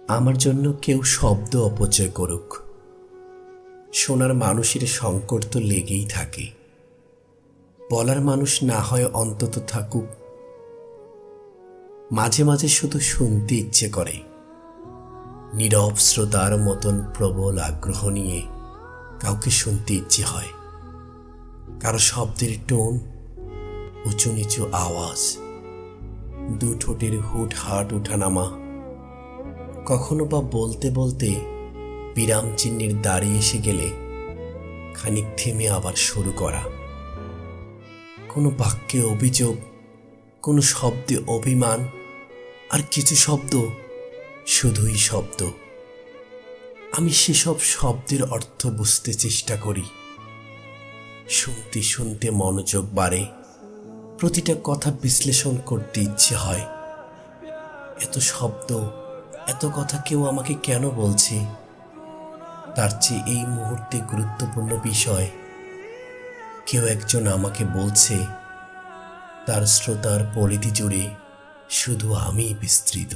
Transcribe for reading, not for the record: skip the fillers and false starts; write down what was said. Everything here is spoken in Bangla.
আমার জন্য কেউ শব্দ অপচয় করুক, শোনার মানুষের সংকট তো লেগেই থাকে। বলার মানুষ না হয় অন্তত থাকুক। মাঝে মাঝে শুধু শুনতে ইচ্ছে করে, নীরব শ্রোতার মতন প্রবল আগ্রহ নিয়ে কাউকে শুনতে ইচ্ছে হয়। কারো শব্দের টোন, উঁচু নিচু আওয়াজ, দু ঠোঁটের হুটহাট উঠানামা, কখনো বা বলতে বলতে বিরাম চিহ্নের দাঁড়িয়ে এসে গেলে খানিক থেমে আবার শুরু করা। কোনো বাক্যে অভিযোগ, কোনো শব্দে অভিমান, আর কিছু শব্দ শুধুই শব্দ। আমি সেসব শব্দের অর্থ বুঝতে চেষ্টা করি। শুনতে শুনতে মনোযোগ বাড়ে, প্রতিটা কথা বিশ্লেষণ করতে ইচ্ছে হয়। এত শব্দ, এত কথা কেউ আমাকে কেন বলছে? তার চেয়ে এই মুহূর্তে গুরুত্বপূর্ণ বিষয়, কেউ একজন আমাকে বলছে তার শ্রোতার পরিধি জুড়ে শুধু আমিই বিস্তৃত।